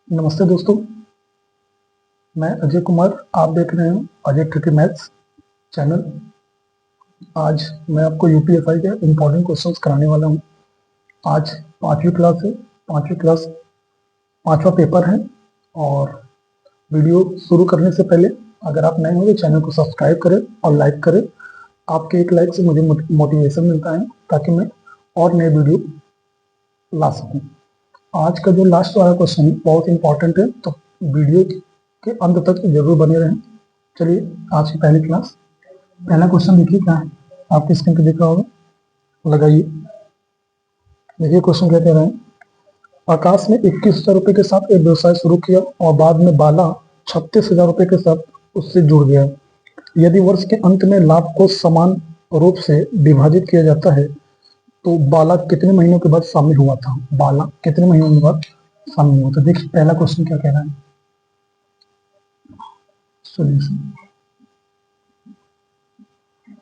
नमस्ते दोस्तों, मैं अजय कुमार। आप देख रहे हैं अजय ट्रिकी मैथ्स चैनल। आज मैं आपको यूपीएसआई के इम्पोर्टेंट क्वेश्चंस कराने वाला हूं। आज पांचवी क्लास है, पांचवी क्लास पांचवा पेपर है। और वीडियो शुरू करने से पहले अगर आप नए हो तो चैनल को सब्सक्राइब करें और लाइक करें। आपके एक लाइक से मुझे मोटिवेशन मिलता है ताकि मैं और नए वीडियो ला सकूं। आज का जो लास्ट वाला क्वेश्चन बहुत इंपॉर्टेंट है, तो वीडियो के अंत तक जरूर बने रहें। चलिए आज की पहली क्लास, पहला क्वेश्चन देखिए क्या है। आपकी स्क्रीन पे दिख रहा होगा, लगाइए। देखिए क्वेश्चन क्या कह रहे हैं। आकाश ने 21,000 रुपए के साथ एक व्यवसाय शुरू किया और बाद में बाला 36,000 रुपए के साथ उससे जुड़ गया। यदि वर्ष के अंत में लाभ को समान रूप से विभाजित किया जाता है तो बाला कितने महीनों के बाद शामिल हुआ था। बाला कितने महीनों के बाद शामिल हुआ था। देखिए पहला क्वेश्चन क्या कह रहा है।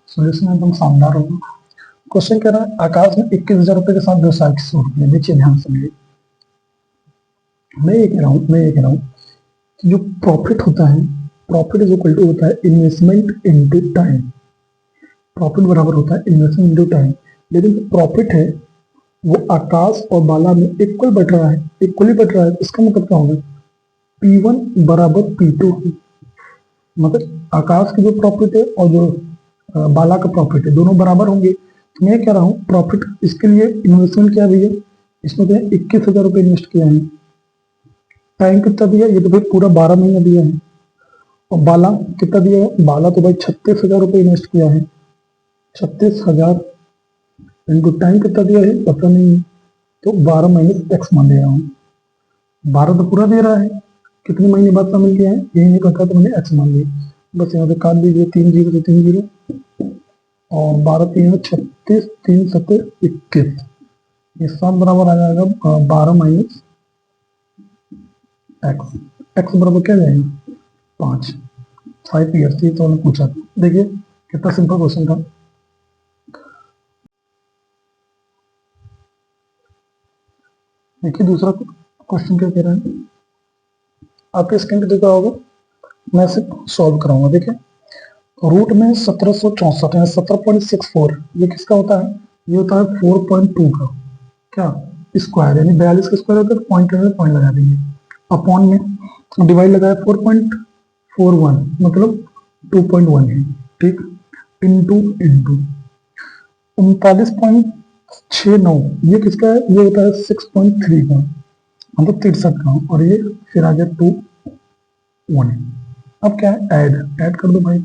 सॉल्यूशन एकदम शानदार होगा। क्वेश्चन कह रहा है आकाश ने 21,000 रुपए के साथ व्यवसाय शुरू किया। देखिए ध्यान से, मैं ये कह रहा हूँ कि जो प्रॉफिट होता है, प्रॉफिट इज इक्वल टू होता है इन्वेस्टमेंट इनटू टाइम। प्रॉफिट बराबर होता है इन्वेस्टमेंट इनटू टाइम। लेकिन जो प्रॉफिट है वो आकाश और बाला में इक्वल बट रहा है, इक्वली बट रहा है। इसका मतलब क्या होगा, P1 बराबर P2। मतलब आकाश की जो प्रॉफिट है और जो बाला का प्रॉफिट है दोनों बराबर होंगे। तो मैं कह रहा हूँ प्रॉफिट, इसके लिए इन्वेस्टमेंट क्या भैया, इसमें तो 21,000 रुपए इन्वेस्ट किया है। टाइम कितना दिया, ये तो भाई पूरा 12 महीना दिया है। और बाला कितना दिया है, बाला तो भाई 36,000 रुपए इन्वेस्ट किया है। 36,000 इनटू टाइम कितना दिया है पता नहीं, तो 12 माइनस एक्स मान दे रहा हूँ। 12 तो पूरा दे रहा है, कितने महीने बाद शामिल किया है यही नहीं पता, तो मैंने एक्स मान लिया। बस यहाँ पे काट दीजिए, 3 जीरो से 3 जीरो, और 12 3 36, 3 7 21, ये सब बराबर आ जाएगा 12 माइनस एक्स। एक्स बराबर क्या जाएगा 5 ईयर्स। ये तो मैंने पूछा था। देखिए कितना सिंपल क्वेश्चन था। देखिए दूसरा क्वेश्चन क्या कह रहा है, आपके स्क्रीन पे दिखा होगा, मैं सिर्फ सॉल्व कराऊंगा। देखिए रूट में 1764 है, 17.64, ये किसका होता है, ये होता है 4.2 का क्या स्क्वायर, यानी 42 का स्क्वायर होता है तो पॉइंट लगा देंगे। अपॉन में डिवाइड लगाया 4.41, मतलब 2.1 है, ठीक। इंटू 39.69, ये किसका है, ये होता है 6.3 का, मतलब 63 का। और ये फिर आ गया 2.1। अब क्या है, ऐड कर दो भाई।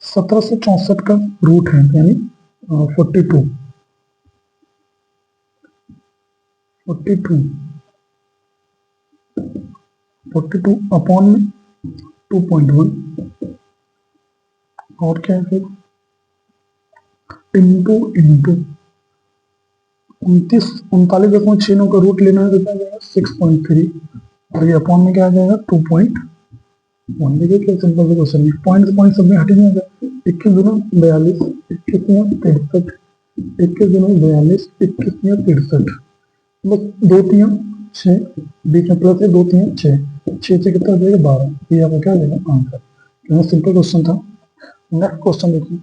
1764 का रूट है यानी 42 अपॉन 2.1, और क्या है फिर इंटू 39.69 का रूट लेना है तो क्या जाएगा 6.3, और ये अपॉन में क्या आ जाएगा 2.1। देखिए क्या सिंपल सा क्वेश्चन है, पॉइंट सब में हट नहीं होगा। 21 दूना 42, 21 या 63, 21 दूना 42, 21 या 63, बस 2 3 6, बीच में प्लस है, 2 3 6, 6 से कितना देगा 12। ये आपको क्या देगा आंसर। क्योंकि सिंपल क्वेश्चन था। नेक्स्ट क्वेश्चन देखिए,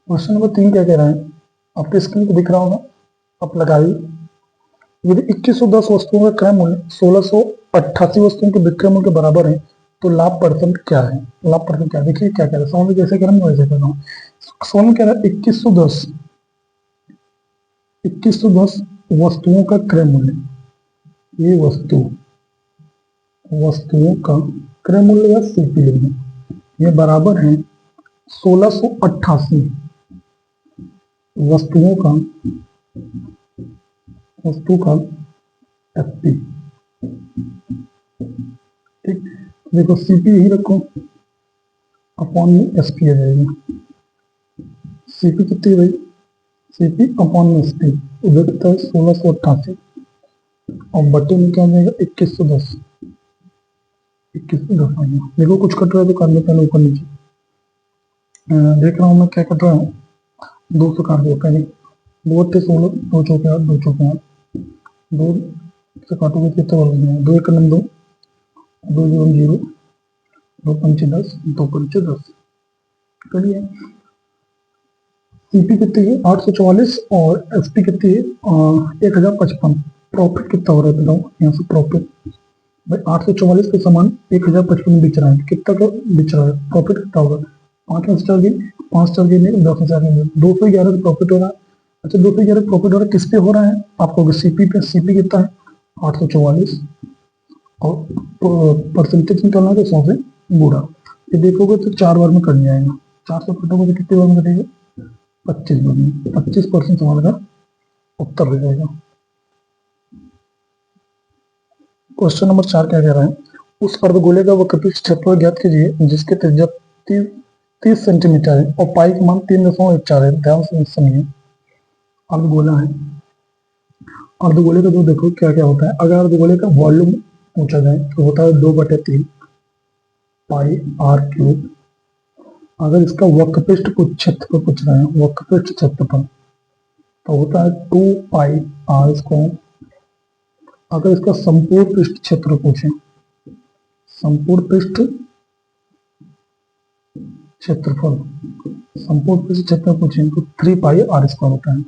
क्वेश्चन नंबर 3 क्या कह रहा है, आपके स्क्रीन पे दिख रहा होगा, आप लगाइए। यदि 2110 वस्तुओं का क्रय मूल्य 1688 वस्तुओं के विक्रय मूल्य के बराबर है तो लाभ परसेंट क्या है। लाभ परसेंट क्या है, देखिए क्या कह रहा है, सवाल में जैसे करें वैसे कर रहा हूँ। सवाल में कह रहा है 2110 वस्तुओं का क्रय मूल्य, ये वस्तुओं का क्रय मूल्य या सीपी लेंगे, ये बराबर है 1688 वस्तु का एफपी, ठीक। देखो सीपी यही रखो, अपॉन में एसपी आ जाएगा। सीपी कितनी भाई, सीपी अपॉन में एसपी, उधर कितना है 1688, और बटे में क्या आ जाएगा 2110 आ गया। देखो कुछ कट रहा है तो करने पहले ऊपर नीचे देख रहा हूँ मैं क्या कट रहा हूँ। 200 काट दो पहले, 2 16, 2 चौके 8, 2 चौके 8, दो से काटोगे कितने वर्ग में, दो एक नंबर, दो जीरो जीरो, दो पंचे 10, दो पंचे 10। चलिए सीपी कितनी है 844 और एसपी कितनी है 1055। प्रॉफिट कितना हो रहा है बताओ, यहाँ से प्रॉफिट भाई 844 के सामान 1055 बिच रहा है, कितना का बिच रहा है, प्रॉफिट कितना होगा, 5 में 5 गई नहीं, 10,000 में 211 का प्रॉफिट हो रहा है। अच्छा 211 प्रॉफिट हो रहा है, किस पे हो रहा है आपको, सीपी पे। सीपी कितना है 844 और परसेंटेज निकालना है तो 100 से गुणा। ये देखोगे तो 4 बार में कट जाएगा, 400 कटोगे तो कितने बार में कटेगा, 25 बार में। 25% सवाल का उत्तर हो जाएगा। क्वेश्चन नंबर 4 क्या कह रहा है, उस अर्धगोले का वक्रपृष्ठ क्षेत्रफल ज्ञात कीजिए जिसके त्रिज्या 30 सेंटीमीटर है और पाई का मान 3.14 है। ध्यान से सुनिए, अर्धगोला है, अर्धगोले का जो देखो क्या क्या होता है। अगर अर्धगोले का वॉल्यूम पूछा जाए तो होता है 2/3 पाई आर क्यूब। अगर इसका वक्रपृष्ठ कुछ क्षेत्रफल पूछ रहे हैं, वक्रपृष्ठ क्षेत्रफल, तो होता है 2 पाई आर स्क्वायर। अगर इसका संपूर्ण पृष्ठ क्षेत्र पूछे, संपूर्ण पृष्ठ क्षेत्रफल, संपूर्ण पृष्ठ क्षेत्र पूछे तो 3 पाई आर स्क्वायर होता है,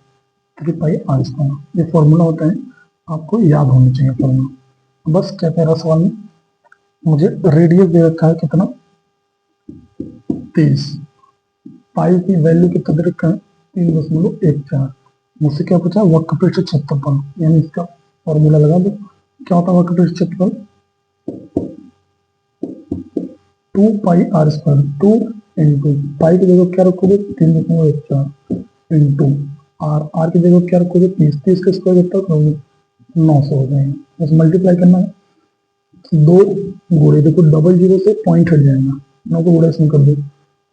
3 पाई आर स्क्वायर। ये फॉर्मूला होता है, आपको याद होना चाहिए फॉर्मूला। बस क्या कह रहा सवाल में, मुझे रेडियस दे रखा है कितना 30, पाई की वैल्यू कितना दे रखा है 3.14। मुझसे क्या पूछा, वक्रपृष्ठ क्षेत्रफल, यानी इसका फॉर्मूला लगा दो। क्या होता है वक्रपृष्ठ क्षेत्रफल, 2 पाई आर स्क्वायर, 2 इंटू पाई की जगह क्या रखोगे 3.14 इंटू आर, आर की जगह क्या रखोगे 30, 30 का स्क्वायर कितना करोगे 900 हो जाएगा। बस मल्टीप्लाई करना है, 2 गुणे, देखो डबल जीरो से पॉइंट हट जाएगा, 9 को गुणा इसमें कर दो,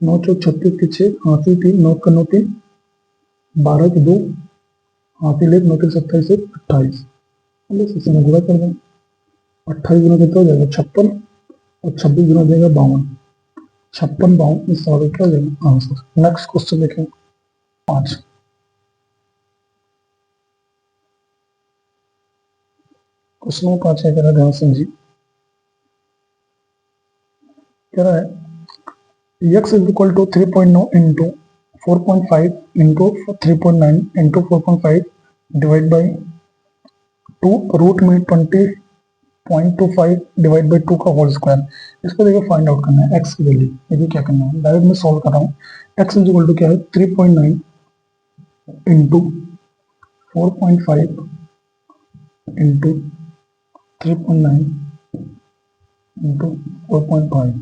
9 चौक 36 के 6, हाथी 3, 9 का 9 3, 12 के 2, हाथी ले 9 के 27 से 28, बस इसमें गुणा कर दें। 28 गुना कितना हो जाएगा 56 और 26 गुना हो जाएगा 52, 56 52 इस सवाल क्या हो जाएगा आंसर। नेक्स्ट क्वेश्चन देखें 5। क्वेश्चन नंबर 5 है, कह रहा है ध्यान समझिए, कह रहा है x is equal to 3.9 into 4.5 into 3.9 into 4.5 divide by 2 root में 20.25 डिवाइड बाई 2 का होल स्क्वायर। इसको देखो फाइंड आउट करना है x की वैल्यू। देखिए क्या करना है, डायरेक्ट मैं सॉल्व कर रहा हूँ। x इज इक्वल टू क्या है 3.9 इंटू 4.5 इंटू 3.9 इंटू 4.5।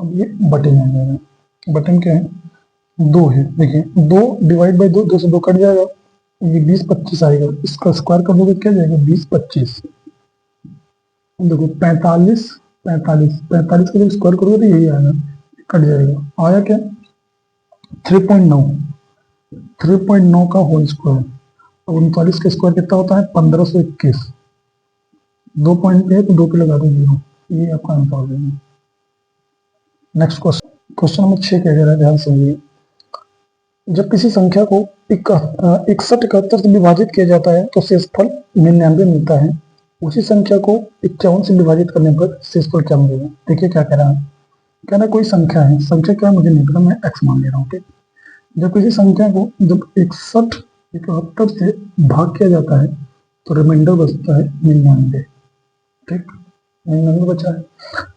अब ये बटन आ जाएगा, बटन क्या है 2 है, देखिए 2 डिवाइड बाई 2, 2 से 2 कट जाएगा, ये 20 25 आएगा, इसका स्क्वायर कर दोगे क्या जाएगा 20 25। देखो 45 45 45 का जब स्क्वायर करोगे तो यही आएगा, कट जाएगा, आया क्या 3.9 3.9 का होल स्क्वायर। अब 39 का स्क्वायर कितना होता है 1521, 2 पॉइंट है तो 2 पे लगा दो 0, ये आपका आंसर हो जाएगा। नेक्स्ट क्वेश्चन, क्वेश्चन नंबर 6 क्या कह रहा है ध्यान समझिए, जब किसी संख्या को 61 71 से विभाजित किया जाता है तो शेषफल 99 मिलता है, उसी संख्या को 51 से विभाजित करने पर शेषफल क्या मिलेगा। देखिए क्या कह रहा है, कह रहा है कोई संख्या है, संख्या क्या मुझे नहीं पता, मैं x मान ले रहा हूँ, ठीक। जब किसी संख्या को जब 61 71 से भाग किया जाता है तो रिमाइंडर बचता है 99, ठीक, 99 बचा है।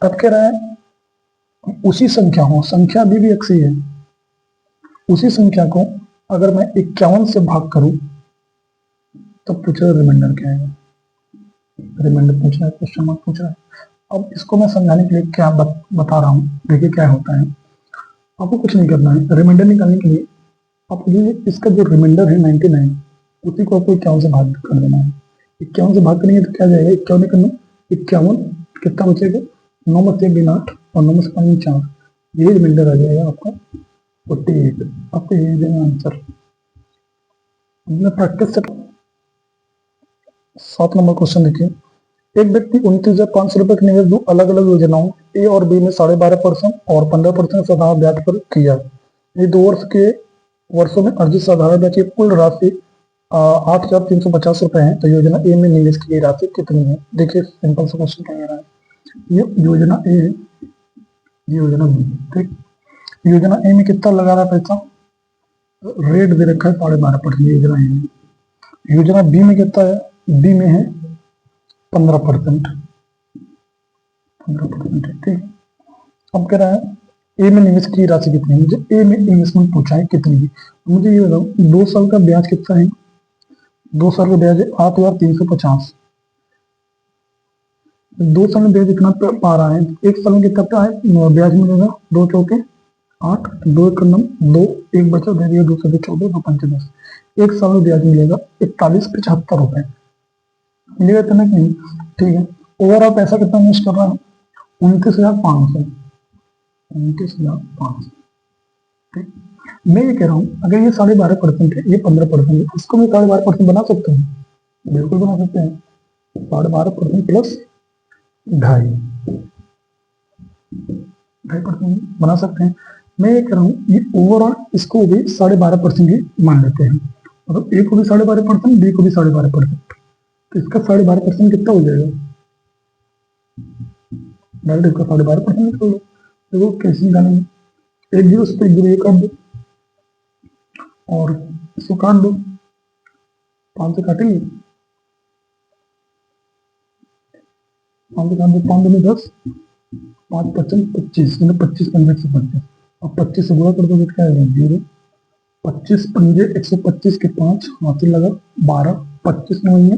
अब कह रहा है उसी संख्या हो, संख्या अभी भी x ही है, उसी संख्या को अगर मैं 51 से भाग करूं तब पूछ रहा है रिमाइंडर क्या है, रिमाइंडर पूछ रहा है, क्वेश्चन मार्क पूछ रहा है। अब इसको मैं समझाने के लिए क्या बता रहा हूं, देखिए क्या होता है। आपको कुछ नहीं करना है, रिमाइंडर निकालने के लिए आपको इसका जो रिमाइंडर है 99 उसी को आपको 51 से भाग कर देना है। 51 से भाग करेंगे तो क्या जाएगा 51 करना, 51 कितना बचेगा 9 में 3 8 और 9 में 5 4, यही रिमाइंडर आ जाएगा आपका 48। आपको यही देना आंसर। प्रैक्टिस से 7 नंबर क्वेश्चन देखिए, एक व्यक्ति 29,500 रुपए के निवेश दो अलग अलग योजनाओं ए और बी में 12.5% और 15% साधारण ब्याज पर किया। ये 2 वर्ष के वर्षों में अर्जित साधारण ब्याज की कुल राशि 8,350 रुपए है। तो योजना ए में निवेश की गई राशि कितनी है? देखिए सिंपल सा क्वेश्चन क्या कह रहा है। ये योजना ए है, ये योजना बी। ठीक, योजना ए में कितना लगा रहा है पैसा? रेट दे रखा है 12.5% योजना ए में। योजना बी में कितना है? बी में है 15%। 15% है। ठीक, अब कह रहा है ए में निवेश की राशि कितनी है। मुझे ए में इन्वेस्टमेंट पूछा है कितनी है। मुझे ये बताओ 2 साल का ब्याज कितना है? 2 साल का ब्याज है 8,350। 2 साल में ब्याज इतना पा रहा है, 1 साल में कितना ब्याज मिलेगा? 2 चौके 8, 2 एक नम 2, 1 बचा दे दिया, 2 से 14, 2 पंच 10। 1 साल में ब्याज मिलेगा 4175 रुपए मिलेगा, इतना कि नहीं? ठीक है, ओवरऑल पैसा कितना इन्वेस्ट कर रहा है? 29,500। 29,500। ठीक, मैं ये कह रहा हूँ अगर ये 12.5% है, ये 15% है, इसको मैं 12.5% बना सकते हैं? बिल्कुल बना सकते हैं। 12.5% प्लस 2.5% बना सकते हैं। मैं ये कह रहा हूँ ये ओवरऑल इसको भी 12.5% ही मान लेते हैं। मतलब ए को भी 12.5%, बी को भी 12.5%। तो इसका 12.5% कितना हो जाएगा? डायरेक्ट इसका 12.5% निकाल लो। देखो कैसे निकालेंगे? 1 जीरो से 1 जीरो ये काट दो और इसको काट दो, 5 से काटेंगे, 5 से काट दो, 5 में 10, 5 55 25, मतलब 25 पंजे 125। अब 25 से गुणा कर दो, क्या आएगा? 0। 25 पंजे 125 के 5 हासिल लगा 12, 25 में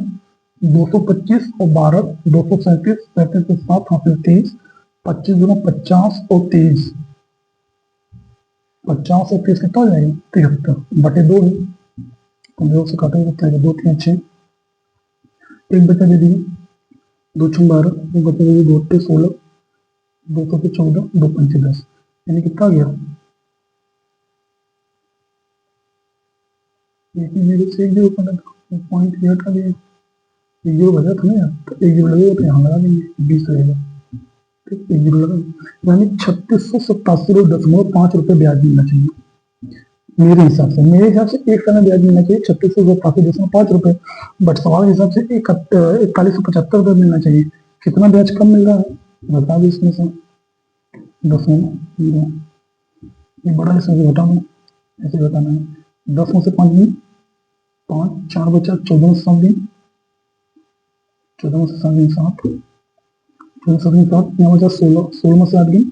225 और 12 237, 37 के 7 हासिल 23, 25 गुना 50 और 23, 50 और 23 कितना हो जाएगा? 73 बटे 2 है। 2 से काटेंगे कितना आएगा? 2 3 6, 1 बचा दे दिए, 2 6 12, 1 बचा दे दिए, 2 8 16, 2 से 14, 2 पंचे 10, यानी कितना आ गया? 1 जीरो से 1 जीरो पॉइंट ये हटा दिए, 1 जीरो बचा था ना यार, तो 1 जीरो लगेगा तो यहाँ लगा देंगे, 20 रहेगा। ठीक, 1 जीरो लगा, यानी 3687.5 रुपए ब्याज मिलना चाहिए मेरे हिसाब से। मेरे हिसाब से 1 साल में ब्याज मिलना चाहिए 3687.5 रुपए, बट सवाल के हिसाब से 4175 रुपए मिलना चाहिए। कितना ब्याज कम मिल रहा है बता दो इसमें से। 10 में ये बड़ा इसमें से घटाना, ऐसे बताना है। 10 में से 5 दिन, 5 4 बचा, 14 में से 7 दिन, 14 में से 7 दिन 7, 14 से 7 दिन 7, यहाँ बचा 16, 16 में से 8 दिन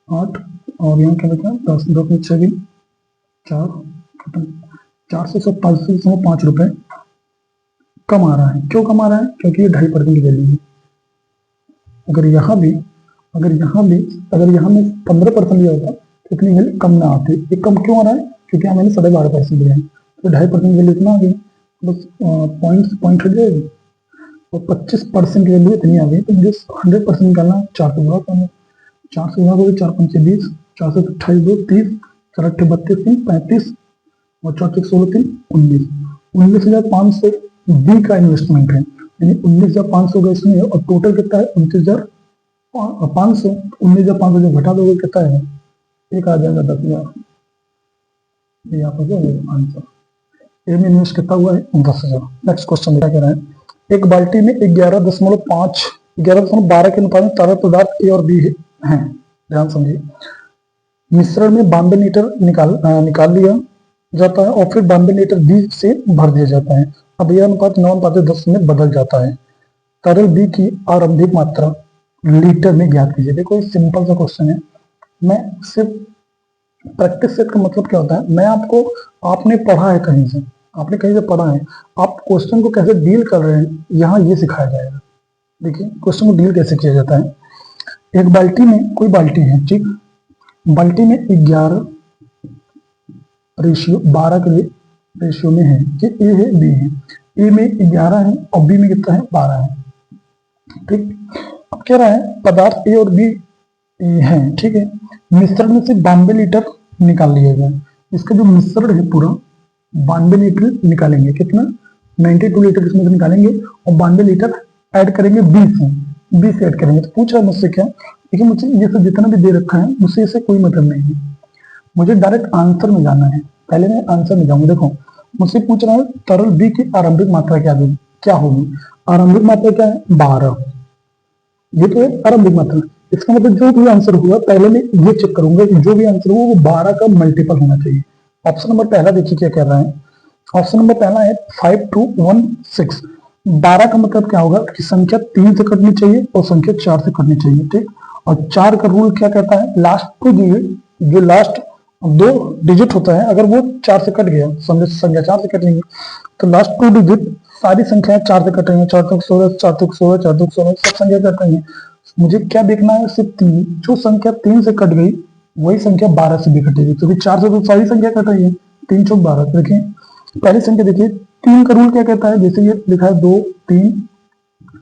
8, और यहाँ क्या बचा 10, 10 में 6 दिन 4, 447.5 रुपए कम आ रहा है। क्यों कम आ रहा है? क्योंकि ये 2.5% की वैल्यू है। अगर यहाँ में 15% लिया होता तो इतनी वैल्यू कम ना आती। ये कम क्यों आ रहा है? क्योंकि यहाँ मैंने 12.5% लिया है, तो 2.5% वैल्यू इतना आ गई, बस पॉइंट हट जाएगी, और 25% की वैल्यू इतनी आ गई। तो मुझे 100% निकालना, 4 से गुणा करना, 4 से गुणा करो, 4 पंचे 20, 4 से 28 2 30, 4 8 32 3 35, और 4 6 16 3 19, 19,500 बी का इन्वेस्टमेंट है, यानी 19,500 का इसमें, और टोटल कितना है? 29,500। 19,500 जो घटा दोगे कितना है? एक आ जाएगा 10,000। यहाँ पर जो आंसर ए में इन्वेस्ट कितना हुआ है? 10,000। नेक्स्ट क्वेश्चन क्या कह रहा है? एक बाल्टी में 11.12 के अनुपात में तरल पदार्थ ए और बी हैं। ध्यान समझिए, मिश्रण में 92 लीटर निकाल लिया जाता है और फिर 92 लीटर बी से भर दिया जाता है। अब यह अनुपात 9:10 में बदल जाता है। तरल बी की आरंभिक मात्रा लीटर में ज्ञात कीजिए। देखो सिंपल सा क्वेश्चन है, मैं सिर्फ प्रैक्टिस सेट का मतलब क्या होता है? मैं आपको, आपने पढ़ा है कहीं से, आपने कहीं से पढ़ा है, आप क्वेश्चन को कैसे डील कर रहे हैं यहाँ ये सिखाया जाएगा। देखिए क्वेश्चन को डील कैसे किया जाता है। एक बाल्टी में, कोई बाल्टी है, ठीक, बाल्टी में 11:12 के लिए रेशियो में है कि ए है बी है। ए में 11 है और बी में कितना है? 12 है। ठीक, अब कह रहा है पदार्थ ए और बी है, ठीक है, मिश्रण में से 92 लीटर निकाल लिया गया। इसका जो मिश्रण है पूरा 92 लीटर निकालेंगे। कितना? 92 लीटर इसमें से निकालेंगे और 92 लीटर ऐड करेंगे बी से ऐड करेंगे। तो पूछा मुझसे क्या? देखिए मुझे ये सब जितना भी दे रखा है मुझसे इससे कोई मतलब नहीं है, मुझे डायरेक्ट आंसर में जाना है। पहले मैं आंसर में जाऊंगा। देखो मुझसे पूछ रहा है तरल बी की आरंभिक मात्रा क्या होगी। आरंभिक मात्रा क्या है, 12। ये तो है आरंभिक मात्रा। इसका मतलब जो भी आंसर हुआ पहले मैं ये चेक करूंगा कि जो भी आंसर हुआ वो 12 का मल्टीपल होना चाहिए। ऑप्शन नंबर पहला देखिए क्या कह रहा है। ऑप्शन नंबर पहला है 5216। 12 का मतलब क्या होगा कि संख्या 3 से कटनी चाहिए और संख्या 4 से कटनी चाहिए, ठीक। और 4 का रूल क्या कहता है, लास्ट टू डिजिट, जो लास्ट 2 डिजिट होता है अगर वो 4 से कट गया, समझे संख्या 4 से कटेंगे, तो लास्ट 2 डिजिट सारी संख्याएं 4 से कट रही है। 4 तक 16, 4 तक 16, 4 तक 16, सब संख्या कट रही है। मुझे क्या देखना है, सिर्फ 3। जो संख्या 3 से कट गई वही संख्या 12 से भी कटेगी, क्योंकि 4 से तो सारी संख्या कट रही है। 3 चौक 12। देखिए पहली संख्या देखिए, 3 का रूल क्या कहता है, जैसे ये लिखा है 2 3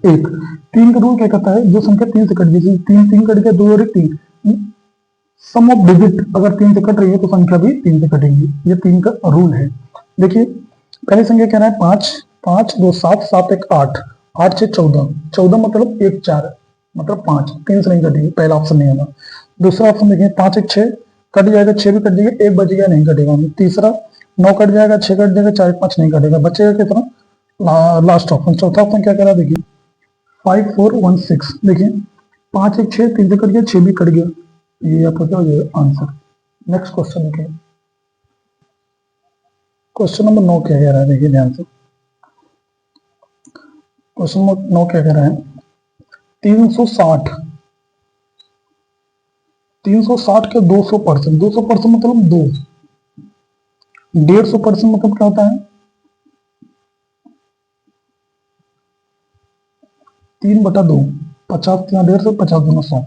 1। 3 का रूल क्या कहता है, जो संख्या 3 से कट गई, 3 3 कट गया, 2 और 1 3, सम ऑफ डिजिट अगर 3 से कट रही है तो संख्या भी 3 से कटेंगी। ये 3 का रूल है। देखिए पहली संख्या क्या है, 5 5 2 7 7 1 8, 8 6 14, 14 मतलब 1 4 मतलब 5, 3 से नहीं कटेगी, पहला ऑप्शन नहीं होगा। दूसरा ऑप्शन देखिए 5 1 6 कट जाएगा, 6 भी कट जाएगा, 1 बच गया नहीं कटेगा। तीसरा 9 कट जाएगा, 6 कट जाएगा, 4 5 नहीं कटेगा, बचेगा कितना, लास्ट ऑप्शन। चौथा ऑप्शन क्या कह रहा है, देखिए 5 4 1 6। देखिए 5 1 6, 3 से कट गया, 6 भी कट गया, ये आपका क्या हो जाएगा आंसर। नेक्स्ट क्वेश्चन देखिए, क्वेश्चन नंबर 9 क्या कह रहा है, देखिए ध्यान से। क्वेश्चन नंबर 9 क्या कह रहा है, 360 360 के 200%, 200% मतलब 2, 150% मतलब क्या होता है, 3/2, 50 या 150, 50 दूना 100,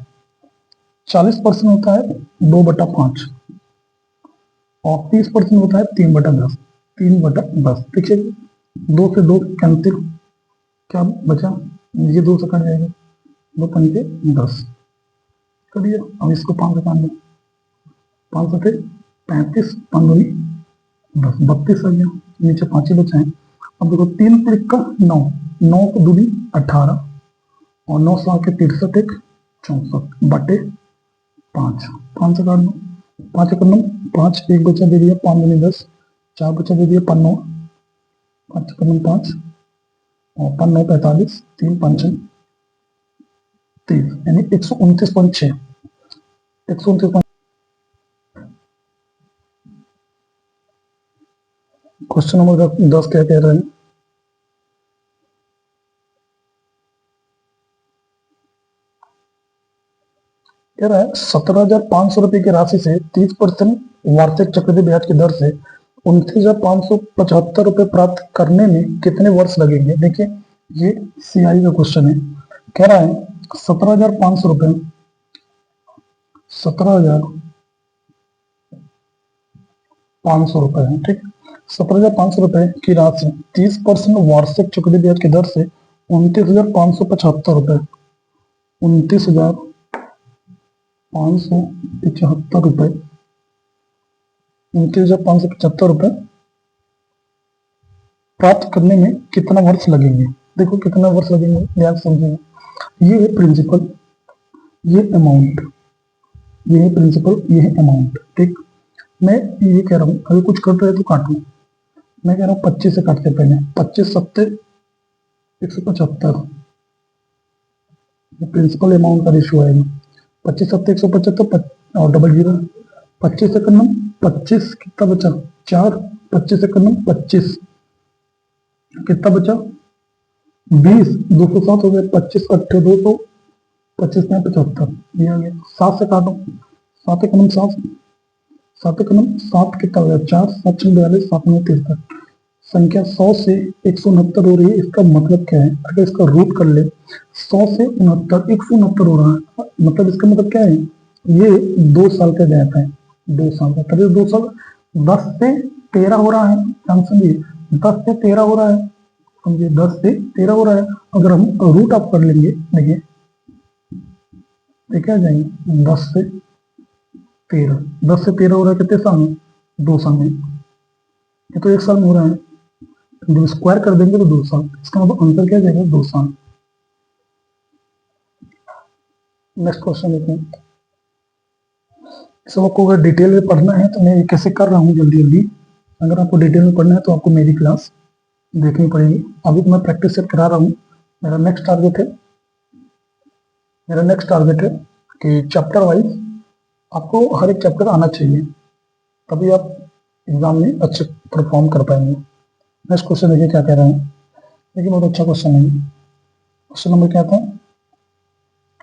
40% होता है 2/5 और 30% होता है 3/10, 3/10। देखिए 2 से 2 कैंसिल, क्या बचा, ये 2 से कट जाएगा, 2 पंजे 10 कर दिया। अब इसको 5 से काट दो, 5 से 35, 5 10, 32 आ गया, नीचे 5 ही बचा है। अब देखो 3 पर का 9, 9 को दूनी 18 और 9 सौ के 63 एक 64 बटे 5, 5 से काट दो, 5 एक 9, 5 एक बचा दे दिया, 5 दूनी 10, 4 बचा दे दिया, 5 9, 5 एक 9 5 और 5 9 45, 3 5 30, यानी 129.6, 129। क्वेश्चन नंबर 10 क्या कह रहे हैं, कह रहा है 17,500 रुपए की राशि से 30% वार्षिक चक्रवृद्धि ब्याज की दर से 29,575 रुपए प्राप्त करने में कितने वर्ष लगेंगे। देखिए ये सीआई का क्वेश्चन है। कह रहा है 17,500 रुपए, 17,500 रुपए है, ठीक। 17,500 रुपए की राशि 30% वार्षिक चक्रवृद्धि ब्याज की दर से 29,575 रुपए, 29,575 रुपए, 29,575 रुपए प्राप्त करने में कितना वर्ष लगेंगे। देखो कितना वर्ष लगेंगे, ध्यान समझिए। ये है प्रिंसिपल, ये अमाउंट, ये है प्रिंसिपल, ये है अमाउंट, ठीक। मैं ये कह रहा हूँ अगर कुछ कट रहा है तो काटू। मैं कह रहा हूँ 25 से काटते पहले, 25 सत्ते 175, प्रिंसिपल अमाउंट का रेशियो आएगा। 25 सत्ते 175 और डबल जीरो, 25 से करना 25, कितना बचा 4, 25 से करना 25, कितना बचा 20, 207 हो गया, 25 अट्ठे 200, 25 में 75, ये आ गया। 7 से काटो, 7 एक 7, 7 एक 7 कितना हो गया 4, 7 42, 7 में 63। संख्या 100 से 169 हो रही है, इसका मतलब क्या है, अगर इसका रूट कर ले 100 से 69, 169 हो रहा है, मतलब इसका मतलब क्या है, ये 2 साल का गैप है, 2 साल का, तभी 2 साल। 10 से 13 हो रहा है, समझिए 10 से 13 हो रहा है, समझिए 10 से 13 हो रहा है। अगर हम रूट ऑफ कर लेंगे, देखिए क्या जाएंगे 10 से 13, 10 से 13 हो रहा है कितने साल में, 2 साल में, ये तो 1 साल में हो रहा है, जब स्क्वायर कर देंगे तो 2 साल, इसका मतलब आंसर क्या जाएगा 2 साल। नेक्स्ट क्वेश्चन देखते हैं। सब आपको अगर डिटेल में पढ़ना है तो मैं कैसे कर रहा हूँ जल्दी जल्दी, अगर आपको डिटेल में पढ़ना है तो आपको मेरी क्लास देखनी पड़ेगी। अभी तो मैं प्रैक्टिस सेट करा रहा हूँ। मेरा नेक्स्ट टारगेट है कि चैप्टर वाइज आपको हर एक चैप्टर आना चाहिए, तभी आप एग्जाम में अच्छे परफॉर्म कर पाएंगे। नेक्स्ट क्वेश्चन देखिए क्या कह रहे हैं। देखिए बहुत अच्छा क्वेश्चन है। क्वेश्चन नंबर क्या था,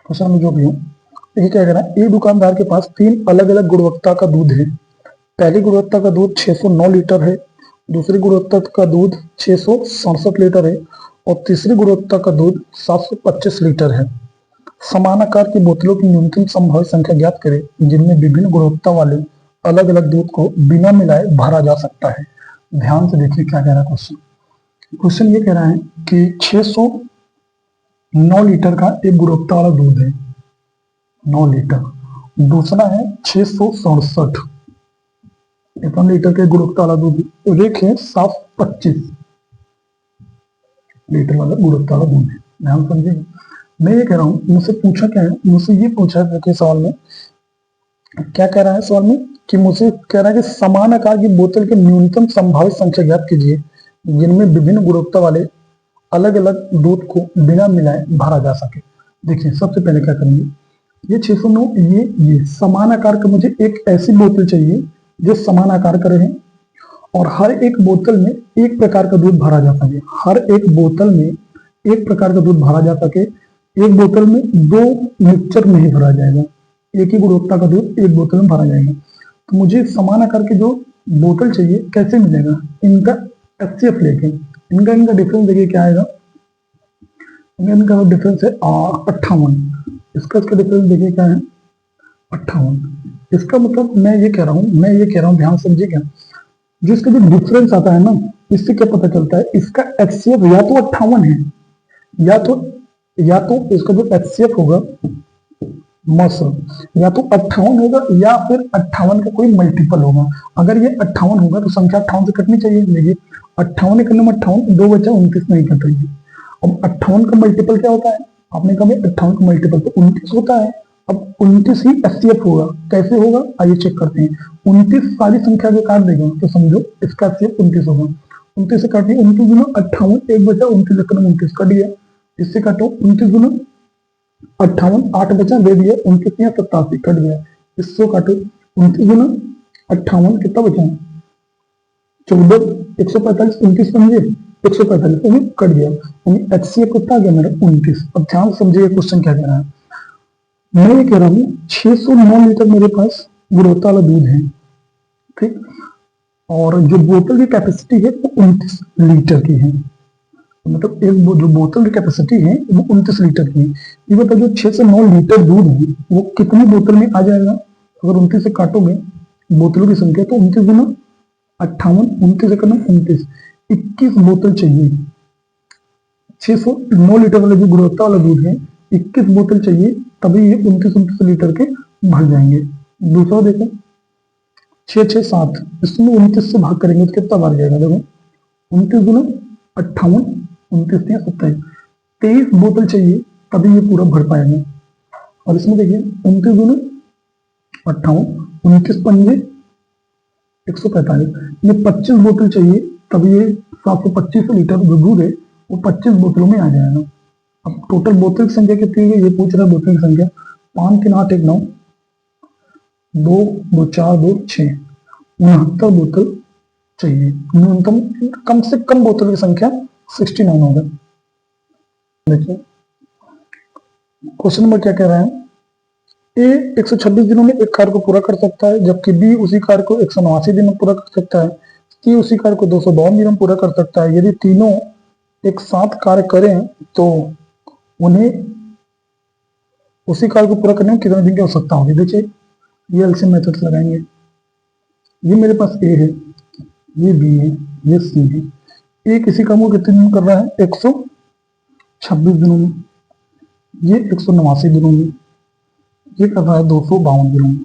क्वेश्चन नंबर जो भी हो, देखिए क्या कह रहा है। एक दुकानदार के पास 3 अलग अलग गुणवत्ता का दूध है। पहली गुणवत्ता का दूध 609 लीटर है, दूसरी गुणवत्ता का दूध 667 लीटर है और तीसरी गुणवत्ता का दूध 725 लीटर है। समान आकार की बोतलों की न्यूनतम संभावित संख्या ज्ञात करें जिनमें विभिन्न गुणवत्ता वाले अलग अलग दूध को बिना मिलाए भरा जा सकता है। ध्यान से देखिए क्या कह रहा है क्वेश्चन। क्वेश्चन ये कह रहा है कि 609 लीटर का एक गुणवत्ता वाला दूध है, 9 लीटर। दूसरा है 667 लीटर के गुणवत्ता वाला दूध और एक है 725 लीटर वाला गुणवत्ता वाला दूध है। ध्यान समझिए, मैं ये कह रहा हूं, मुझसे पूछा क्या है, मुझसे ये पूछा है कि सवाल में क्या कह रहा है, सवाल में कि मुझसे कह रहा है कि समान आकार की बोतल के न्यूनतम संभावित संख्या ज्ञात कीजिए जिनमें विभिन्न गुणवत्ता वाले अलग अलग दूध को बिना मिलाए भरा जा सके। देखिए सबसे पहले क्या करेंगे, ये 609 ये समान आकार का, मुझे एक ऐसी बोतल चाहिए जो समान आकार का रहे और हर एक बोतल में एक प्रकार का दूध भरा जा सके। हर एक बोतल में एक प्रकार का दूध भरा जा सके। एक बोतल में 2 मिक्सचर नहीं भरा जाएगा, एक ही गुणवत्ता का दूध एक बोतल में भरा जाएगा। तो मुझे समान आकार के जो बोतल चाहिए कैसे मिलेगा, इनका HCF लेके इनका डिफरेंस देखिए क्या आएगा। इनका डिफरेंस है 58, इसका डिफरेंस देखिए क्या है 58। इसका मतलब मैं ये कह रहा हूँ ध्यान समझिएगा, जो इसका जो डिफरेंस आता है ना, इससे क्या पता चलता है, इसका HCF या तो 58 है या तो इसका जो HCF होगा या तो 58 होगा या फिर 58 का कोई मल्टीपल होगा। अगर ये 58 होगा तो संख्या 58 से कटनी चाहिए। देखिए 58 एक नंबर 58, 2 बचा 29 नहीं कट रही है। अब 58 का मल्टीपल क्या होता है, आपने कहा 58 का मल्टीपल तो 29 होता है। अब 29 ही HCF होगा, कैसे होगा आइए चेक करते हैं। 29 सारी संख्या को काट देगा तो समझो इसका HCF 29 होगा। 29 से काटिए, 29 गुना 58, एक बचा 29 एक नंबर 29 कट गया। इससे काटो 29 गुना 58, 8 बचा दे दिया 29 या 87 कट गया। इससे काटो 29 गुना 58 कितना बचा 14, 145, 29 समझिए 145 कट गया, HCF कितना गया मेरा 29। अब ध्यान समझिए क्वेश्चन क्या कह रहा है। मैं ये कह रहा हूँ 609 लीटर मेरे पास गुणवत्ता वाला दूध है, ठीक, और जो बोतल की कैपेसिटी है वो 29 लीटर की है। मतलब एक जो बोतल की कैपेसिटी है वो 29 लीटर की है। ये बता जो 6 से 9 लीटर दूध है वो कितनी बोतल में आ जाएगा। अगर 29 से काटोगे बोतलों की संख्या तो 29 गुना 58, 29 एक नंबर 29, 21 बोतल चाहिए। 609 लीटर वाला जो गुणवत्ता वाला दूध है 21 बोतल चाहिए, तभी ये 29 लीटर के भर जाएंगे। दूसरा देखो 6 6 7, इसमें 29 से भाग करेंगे तो कितना भर जाएगा। देखो 29 गुना 58, 29 या 27, 23 बोतल चाहिए तभी ये पूरा भर पाएंगे। और इसमें देखिए 29 गुना 58, 29 पंजे 145, ये 25 बोतल चाहिए तभी ये 725 लीटर जो दूध है वो 25 बोतलों में आ जाएगा। अब टोटल बोतल की संख्या कितनी है ये पूछ रहा है। बोतल की संख्या 5 3 8 1 9, 2 2 4 2 6, 69 बोतल चाहिए। न्यूनतम कम से कम बोतल की संख्या 69 होगा। देखिए क्वेश्चन नंबर क्या कह रहा है, ए 126 दिनों में एक कार्य को पूरा कर सकता है, जबकि बी उसी कार्य को 189 दिन में पूरा कर सकता है, सी उसी कार्य को 252 दिन में पूरा कर सकता है। यदि तीनों एक साथ कार्य करें तो उन्हें उसी कार्य को पूरा करने में कितने दिन की आवश्यकता होगी। देखिए ये एलसीएम मेथड लगाएंगे। ये मेरे पास ए है, ये बी है, ये सी है। ए किसी काम को कितने दिन कर रहा है 126 दिनों में, ये 189 दिनों में, ये कर रहा है 252 दिनों में,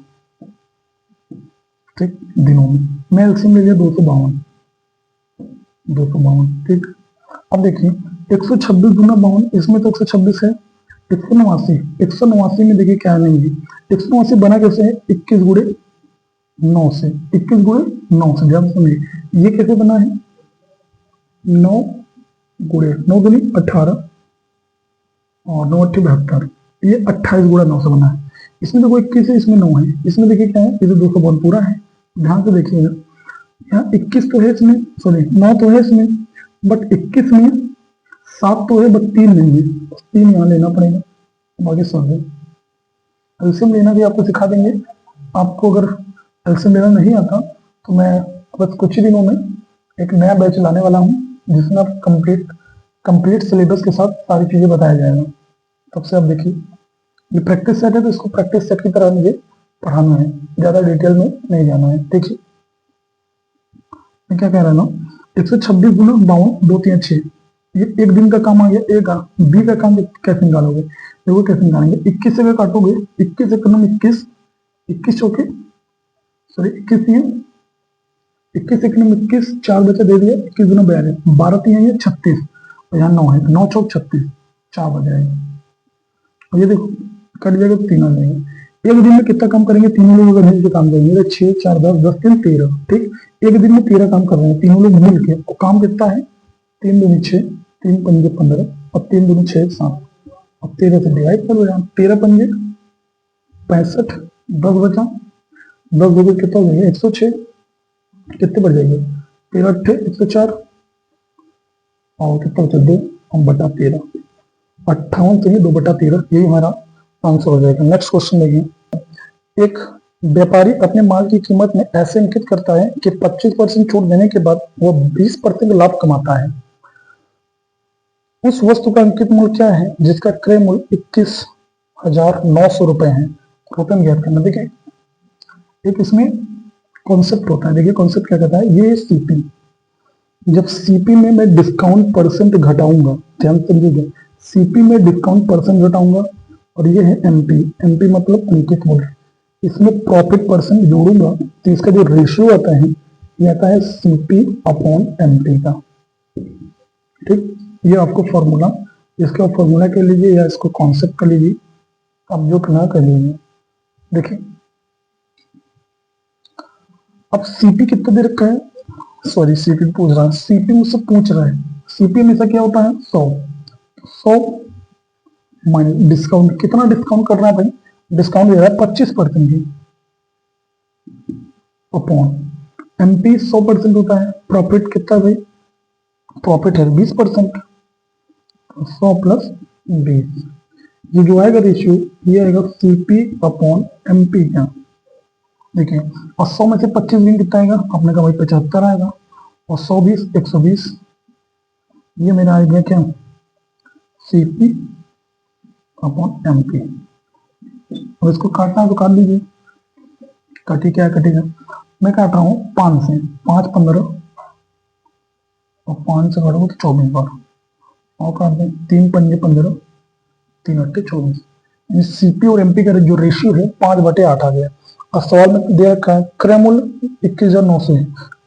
ठीक, दिनों में। मैं एलसीएम ले लिया 252, ठीक। अब देखिए 126 गुना 52, इसमें तो 126 है, 189 में देखिए क्या लेंगे, 189 बना कैसे है 21 गुणे 9 से, 21 गुणे 9 से, ध्यान सुनिए ये कैसे बना है, 9 गुणे 9 दूनी 18 और 9 अट्ठे 72, ये 28 गुणा 9 से बना है। इसमें देखो 21 है, इसमें 9 है, इसमें देखिए क्या है, ये 200 बॉन्ड पूरा है, ध्यान से देखिएगा यहाँ 21 तो है इसमें, सॉरी 9 तो है इसमें, बट 21 में 7 तो है बट 3 नहीं है, 3 यहाँ लेना पड़ेगा, बाकी सब है। एल्सियम लेना भी आपको सिखा देंगे, आपको अगर एल्सियम लेना नहीं आता तो मैं बस कुछ ही दिनों में एक नया बैच लाने वाला हूँ जिसमें आप कंप्लीट सिलेबस के साथ सारी चीजें बताया जाएगा। तब से आप देखिए, ये प्रैक्टिस सेट है तो इसको प्रैक्टिस सेट की तरह मुझे पढ़ाना है, ज्यादा डिटेल में नहीं जाना है। देखिए मैं क्या कह रहा हूँ, 126 गुना 52 2 3 6, ये एक दिन का काम आ गया। ए का बी का काम कैसे निकालोगे, देखो कैसे निकालेंगे, 21 से काटोगे, 21 एक 21, 21 चौके सॉरी 21 ये 21 एक 21, 4 बचा दे दिया, 21 गुना 42, 12 3 है 36 और यहाँ 9 है, 9 चौक 36, 4 बच जाएगा। और ये देखो कट जाएगा तो 3 आ जाएगा। एक दिन में कितना काम करेंगे, तीनों लोग अगर मिलकर काम करेंगे, 6 4 10 10 3 13, ठीक, एक दिन में 13 काम कर रहे हैं तीनों लोग मिलके, और काम कितना है, 3 दूनी 6, 3 पंजे 15 और 3 दूनी 6 7 और 13 से डिवाइड करो, यहाँ 13 पंजे 65, 10 बचा, 10 दो कितना हो जाएगा 106, कितने बढ़ जाएंगे 13 अट्ठे 104 और कितना बचा 2 और बटा 13, 58 से 2 बटा 13, यही हमारा आंसर हो जाएगा। नेक्स्ट क्वेश्चन देखिए, एक व्यापारी अपने माल की कीमत में ऐसे अंकित करता है कि 25% छूट देने के बाद वह 20% लाभ कमाता है। उस वस्तु का अंकित मूल्य क्या है जिसका क्रय मूल्य 21,900 रुपए है, रुपए ज्ञात करना। देखिए एक इसमें कॉन्सेप्ट होता है, देखिए कॉन्सेप्ट क्या कहता है, ये सीपी, जब सीपी में मैं डिस्काउंट परसेंट घटाऊंगा, ध्यान समझिएगा, सीपी में डिस्काउंट परसेंट घटाऊंगा और ये है एमपी, एमपी मतलब अंकित मूल्य, इसमें प्रॉफिट परसेंट जोड़ूंगा तो इसका जो रेशियो आता है ये आता है सीपी अपॉन एमपी का, ठीक। ये आपको फॉर्मूला, इसका फॉर्मूला कह लीजिए या इसको कॉन्सेप्ट कर लीजिए, आप जो करना कर लीजिए। देखिए अब सीपी कितना दे रखा है, सॉरी सीपी पूछ रहा है, सीपी मुझसे पूछ रहा है, सीपी हमेशा क्या होता है 100 माइनस डिस्काउंट, कितना डिस्काउंट कर रहा है भाई, डिस्काउंट दे रहा है 25% की, अपॉन एमपी 100% होता है, प्रॉफिट कितना भाई, प्रॉफिट है 20%, 100 प्लस 20, ये जो आएगा रेशियो ये आएगा सीपी अपॉन एमपी का। देखिए और 100 में से 25 दिन कितना आएगा, आपने कहा भाई 75 आएगा, और 120 120, ये मेरा आ गया क्या, सीपी अपॉन एमपी। अब इसको काटना है तो काट लीजिए, काटिए क्या कटेगा, मैं काट रहा हूँ 5 से, 5 15 और 5 से काटोगे तो 24 बार, और काट दें 3 पंजे 15, 3 अट्ठे 24, सीपी और एमपी का जो रेशियो है 5/8 आ गया। और सवाल में दे रखा है क्रय मूल्य 21,900 है,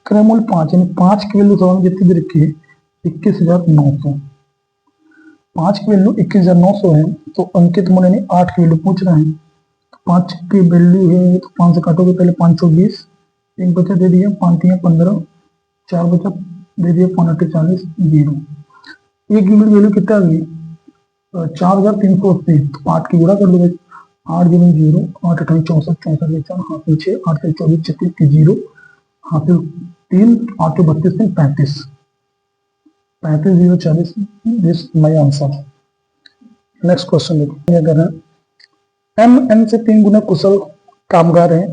क्रय मूल्य 5 यानी 5 की वैल्यू सवाल में कितनी दे रखी है 21,900, 5 की वैल्यू 21,900 है, तो अंकित मूल्य ने 8 की वैल्यू पूछ रहे हैं, 5 की वैल्यू है तो 5 से काटोगे, पहले 5 20, 1 बचा दे दिया, 5 3 15, 4 बचा दे दिया, 5 8 40, 0, एक की वैल्यू कितना आ गई 4,380, तो 8 की गुणा कर लो, 8 जीरो 0, 8 अठाई 64, 64 4 हाथ में 6, 8 से 24 36 की 0, हाथ में 3, 8 32 3 35, 35 0 40, this my answer. Next question देखो, क्या कर रहे हैं, एम एन से 3 गुना कुशल कामगार हैं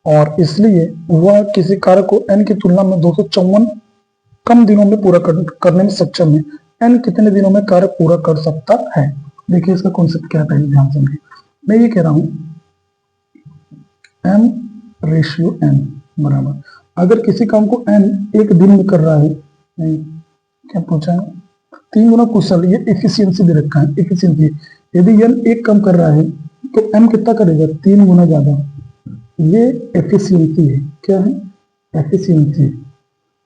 और इसलिए वह किसी कार्य को एन की तुलना में 254 कम दिनों में पूरा करने में सक्षम है, एन कितने दिनों में कार्य पूरा कर सकता है। देखिए इसका कॉन्सेप्ट क्या है, पहले ध्यान समझिए, मैं ये कह रहा हूं एम रेशियो एन बराबर, अगर किसी काम को एन एक दिन में कर रहा है, नहीं क्या पूछा है 3 गुना कुशल, ये एफिशिएंसी दे रखा है, एफिशिएंसी, यदि एन एक काम कर रहा है तो एम कितना करेगा 3 गुना ज्यादा, ये एफिशिएंसी है, क्या है एफिशिएंसी,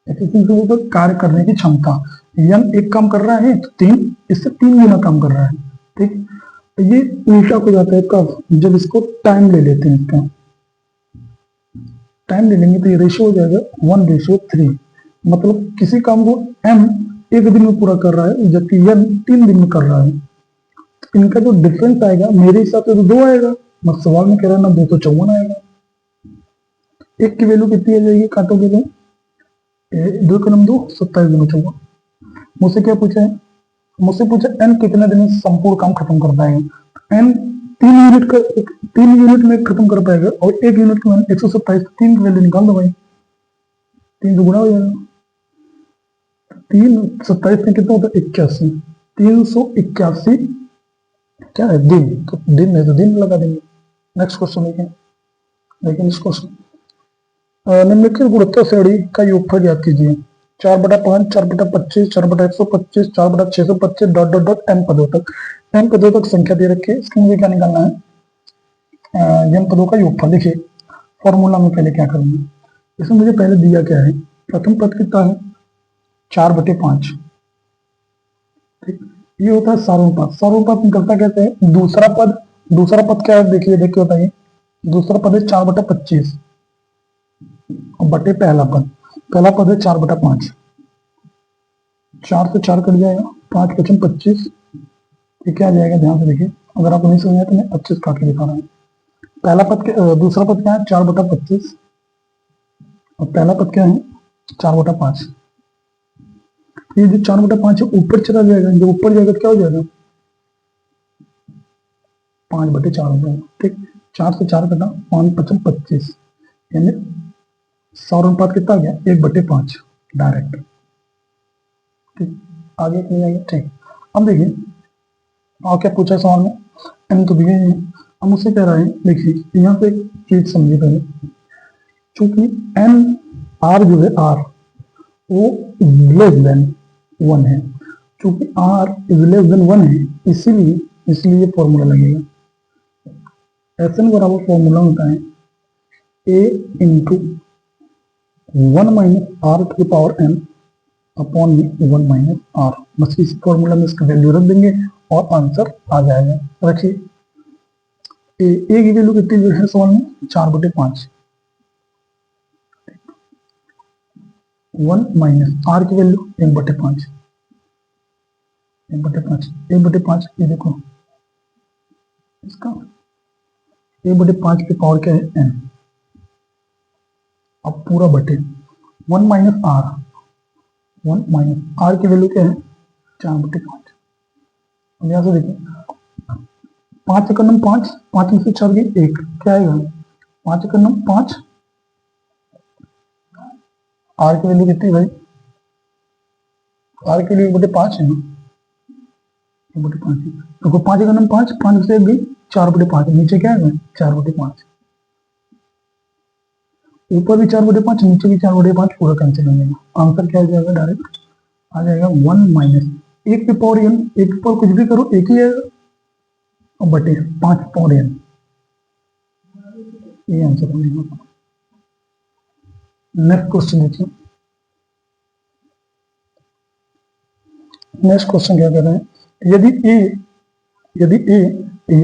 एफिशिएंसी मतलब कार्य करने की क्षमता, एन एक काम कर रहा है तो 3 इससे 3 गुना काम कर रहा है, ठीक। ये उल्टा हो जाता है कब, जब इसको टाइम ले लेते हैं इसका, टाइम ले लेंगे तो ये रेशियो हो जाएगा 1:3। मतलब किसी काम को m एक दिन में पूरा कर रहा है जबकि n 3 दिन में कर रहा है। तो इनका जो डिफरेंस आएगा मेरे हिसाब से तो 2 आएगा, मगर सवाल में कह रहा है ना 254 आएगा। एक की वैल्यू कितनी आ जाएगी, काटोगे तो 2 का नम 2, 27 गुना 14। मुझसे क्या पूछा है, मुझसे पूछा n कितने दिन में संपूर्ण काम खत्म कर पाएगा। n 3 यूनिट में खत्म कर पाएगा और 1 यूनिट में 127, 3 की वैल्यू निकाल दो भाई, 3 से गुणा हो जाएगा। 3 27 में कितना होता है 81, 381 क्या है दिन, तो दिन है तो दिन लगा देंगे। नेक्स्ट क्वेश्चन देखें, नेक्स्ट क्वेश्चन, निम्नलिखित गुणोत्तर श्रेणी का योगफल ज्ञात कीजिए। 4/5, 4/25, 4/125, 4/625 डॉट डॉट डॉट m पदों तक। m पदों तक संख्या दे रखी है, इसको मुझे क्या निकालना है, m पदों का योगफल। देखिए फॉर्मूला में पहले क्या करूंगा, इसमें मुझे पहले दिया क्या है, प्रथम पद कितना है 4/5, ठीक, ये होता है सार्वनुपात। सार्वनुपात निकलता कैसे है, दूसरा पद क्या है, देखिए देखिए होता है, दूसरा पद है 4/25 और बटे पहला पद है 4/5, 4 से 4 कट जाएगा, 5 पचम 25, ये क्या आ जाएगा, ध्यान से देखिए, अगर आपको नहीं समझ आया तो मैं 25 काट के दिखा रहा हूँ। पहला पद दूसरा पद क्या है 4/25 और पहला पद क्या है 4/5। ये जो 4/5 है ऊपर चला जाएगा, जब ऊपर जाएगा तो क्या हो जाएगा 5/4 हो जाएगा, ठीक। 4 से 4 कटा, 5 पचम 25, यानी सार्वनुपात कितना आ गया 1/5 डायरेक्ट, ठीक। आगे नहीं आएगा, ठीक। अब देखिए और क्या पूछा सवाल में, एम तो दिए हैं, अब मुझसे कह रहा है, देखिए यहाँ पे एक चीज समझिए पहले, चूंकि एन आर जो है आर वो लेस देन 1 है, चूंकि आर इज लेस देन 1 है, इसीलिए फॉर्मूला लगेगा। एस एन बराबर फॉर्मूला होता है a into 1 minus r to power n upon 1 minus r. बस इस फॉर्मूला में इसका वैल्यू रख देंगे और आंसर आ जाएगा। रखिए ए की वैल्यू कितनी है सवाल में 4/5, 1 माइनस आर की वैल्यू 1/5, 1/5 ये देखो इसका 1/5 की पावर क्या है एन, अब पूरा बटे 1 माइनस आर की वैल्यू क्या है 4/5। अब यहां से देखिए 5 एकम 5 में से 4 गई 1, क्या आएगा 5 एकम 5, आर की वैल्यू कितनी भाई, आर की वैल्यू 1/5 है ना, 1/5 देखो 5 एकम 5, 5 में से 1 गई 4/5, नीचे क्या है 4/5, ऊपर भी 4/5 नीचे भी 4/5, पूरा कैंसिल हो जाएगा। आंसर क्या आ जाएगा, डायरेक्ट आ जाएगा 1 माइनस 1 की पावर एन, 1 की पावर कुछ भी करो एक ही आएगा, और बटे 5 पावर एन, ये आंसर हो जाएगा। नेक्स्ट क्वेश्चन देखिए, नेक्स्ट क्वेश्चन क्या कह रहे हैं, यदि ए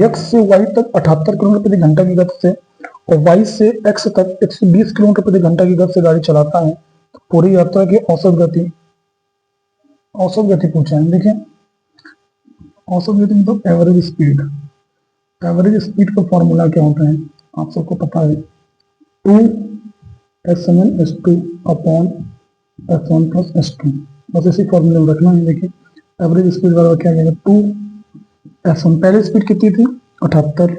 x से y तक 78 किलोमीटर प्रति घंटा की गति से और y से x तक 120 किलोमीटर प्रति घंटा की गति से गाड़ी चलाता है तो पूरी यात्रा की औसत गति पूछा है। देखिए औसत गति मतलब एवरेज स्पीड, एवरेज स्पीड का फॉर्मूला क्या होता है आप सबको पता है, 2s1s2 upon s1 plus s2, बस इसी फॉर्मूले में रखना है। देखिए एवरेज स्पीड बराबर क्या आएगा 2s1, पहले स्पीड कितनी थी 78,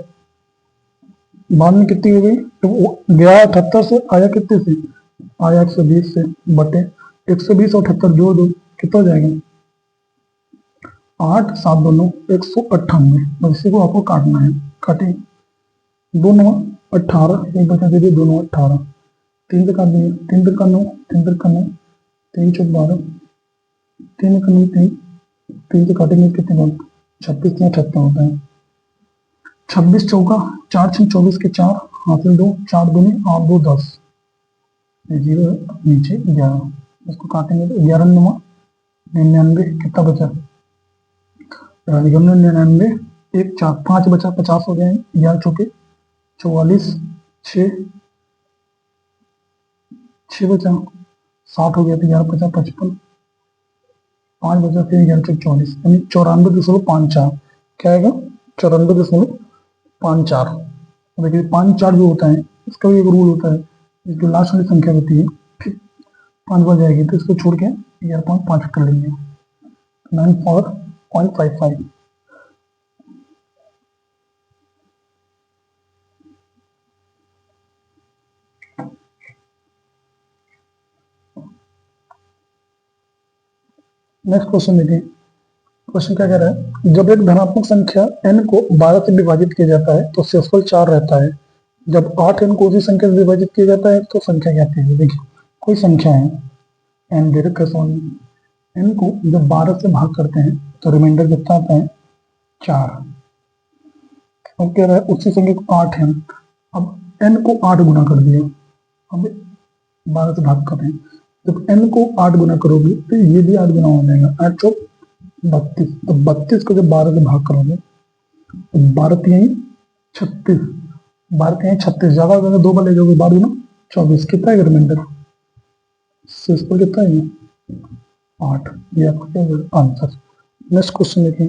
बाद में कितनी हो गई, तो गया 78 से आया कितने से, आया 120 से, बटे 120 और 78 जोड़ दो कितना हो जाएगा 8 7 दोनों 198, बस इसी को आपको काटना है, काटे 2 9 18, एक बचा दीजिए 2 9 18, 3 से काट दीजिए 3 3 का 9, 3 3 का 9, 3 4 12, 3 का 9 3, 3 से काटेंगे कितने बार 26 में 78 होता है, 26 चौका 4 6 24 के 4 हासिल 2, 4 दूनी 8 2 10, जीरो नीचे 11, इसको काटेंगे तो 11 9 99, कितना बचा 99, 1 4 5 बचा 50 हो गए, 11 चौके 44 6 6 बचा 60 हो गया तो 11 बचा 55, 5 बचा फिर 11 चौक 24, यानी 94.54 क्या आएगा 94.54। देखिए 5 4 जो होता है इसका भी एक रूल होता है, जो लास्ट वाली संख्या होती है फिर 5 बार जाएगी तो इसको छोड़ के 11.5 कर लेंगे, 94.55। नेक्स्ट क्वेश्चन देखिए, क्वेश्चन क्या कह रहा है, जब एक धनात्मक संख्या n को 12 से विभाजित किया जाता है तो शेषफल 4 रहता है, जब 8 n को उसी संख्या से विभाजित किया जाता है तो संख्या क्या आती है। देखिए कोई संख्या है n दे रखा है, n को जब 12 से भाग करते हैं तो रिमाइंडर कितना आता है 4। अब कह रहा है उसी संख्या को 8 है, अब n को 8 गुना कर दिया, अब 12 से भाग कर रहे हैं, जब n को 8 गुना करोगे तो ये भी 8 गुना हो जाएगा, 8 चौक 32, तो 32 को जब 12 से भाग करोगे तो 12 3 36, 12 3 36 ज्यादा हो जाएगा, 2 बार ले जाओगे 12 गुना 24, कितना है रिमाइंडर शेषफल कितना है 8, ये आपका क्या आंसर। नेक्स्ट क्वेश्चन देखिए,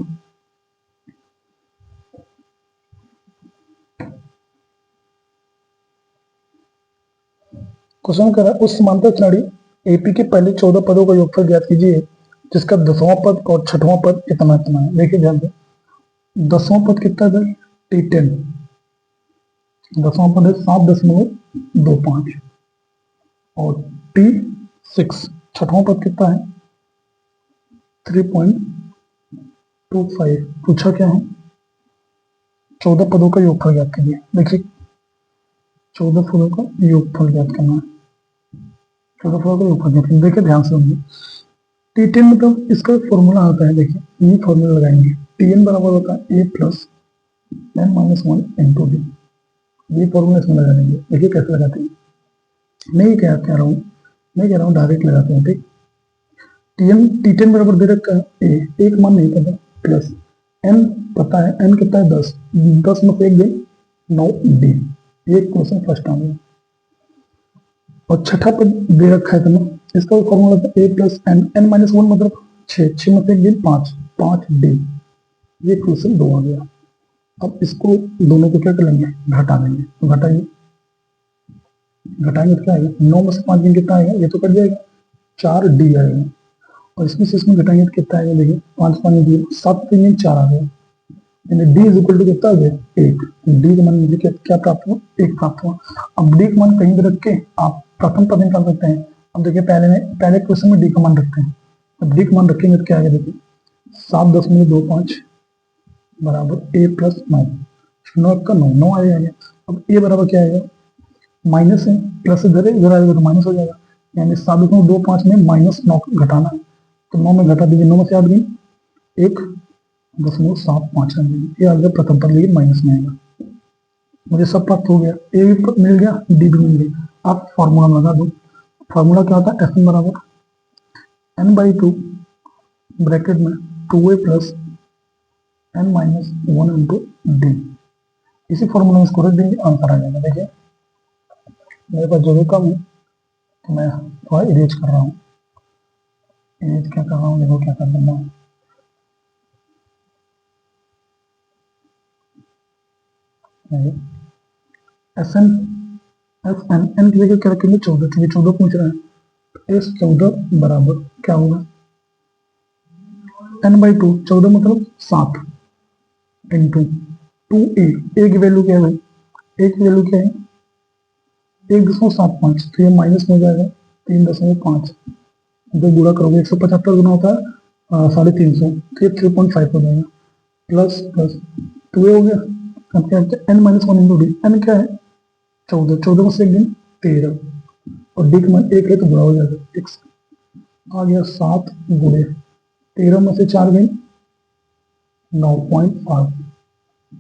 क्वेश्चन कर रहा है उस समांतर श्रेणी एपी के पहले 14 पदों का योगफल ज्ञात कीजिए जिसका 10वां पद और 6वां पद इतना इतना है। देखिए ध्यान से 10वां पद कितना है T10, 10वां पद है 7.25 और T6, 6वां पद कितना है 3.25। पूछा क्या है 14 पदों का योगफल ज्ञात कीजिए। देखिए 14 पदों का योगफल ज्ञात करना है, 14 पदों का योगफल ज्ञात करना। देखिए ध्यान से होंगे T10 मतलब इसका फॉर्मूला आता है, देखिए ये फॉर्मूला लगाएंगे, Tn बराबर होता है a plus n minus 1 into D, ये फॉर्मूला इसमें लगा देंगे। देखिए कैसे लगाते हैं, मैं ये क्या कह रहा हूँ, मैं कह रहा हूँ डायरेक्ट लगाते हैं। ठीक, T10 बराबर दे रखा है a, एक मान नहीं पता, प्लस n पता है, n कितना है 10, 10 में से एक गई 9 डी, ये क्वेश्चन फर्स्ट आ गया। और छठा पद दे रखा है तुम्हें, इसका फॉर्मूला था a plus n, n minus 1 मतलब 6 में से एक दिन 5, 5 डी, ये क्वेश्चन 2 आ गया। अब इसको दोनों को क्या कर लेंगे घटा देंगे, तो घटाइए, घटाएंगे तो क्या आएगा 9 में से 5 दिन कितना आएगा, ये तो कट जाएगा 4 डी आएगा, और इसमें से इसमें घटाएंगे तो कितना आएगा, देखिए 5 5 डी 7 3 4 आ गया, यानी डी इज इक्वल टू कितना आ गया 1। डी का मान मुझे क्या प्राप्त हुआ 1 प्राप्त हुआ। अब डी का मान कहीं भी रख के आप प्रथम पद निकाल सकते हैं। अब देखिए पहले क्वेश्चन में डी का मान रखते हैं, अब डी का मान रखेंगे तो क्या आएगा, देखिए 7.25 बराबर ए प्लस 9, 9 का 9 9 आ जाएगा। अब ए बराबर क्या आएगा माइनस है, प्लस इधर है, इधर आएगा तो माइनस हो जाएगा, यानी 7.25 में माइनस 9 घटाना है, तो 9 में घटा दीजिए, 9 में से 8 दिन 1.75 आ जाएगी, ये आ गया प्रथम पद, लेकिन माइनस में आएगा। मुझे सब प्राप्त हो गया, ए भी मिल गया, डी भी मिल गया। आप फॉर्मूला लगा दो, फॉर्मूला क्या होता है एफ एन बराबर n/2 ब्रैकेट में 2a plus n minus 1 into D, इसी फॉर्मूला में इसको रख देंगे, आंसर आ जाएगा। देखिए मेरे पास जगह कम है तो मैं थोड़ा इरेज कर रहा हूँ, इरेज क्या कर रहा हूँ, देखो क्या कर रहा हूँ, s n f n, n की जगह क्या रखेंगे 14, क्योंकि 14 पूछ रहा है, एस 14 बराबर क्या होगा n/2, 14 मतलब 7 इंटू 2a, ए की वैल्यू क्या है भाई, ए की वैल्यू क्या है 1.75, तो ये माइनस में हो जाएगा 3.5, जो गुणा करोगे 175 गुना होता है 350, तो ये 3.5 हो जाएगा, प्लस प्लस 2a हो गया। अब क्या n minus 1 into d, n क्या है 14, 14 में से एक दिन 13, और डी का मान 1 है तो गुणा हो जाएगा, x आ गया 7 गुणे 13 में से 4 दिन 9.5,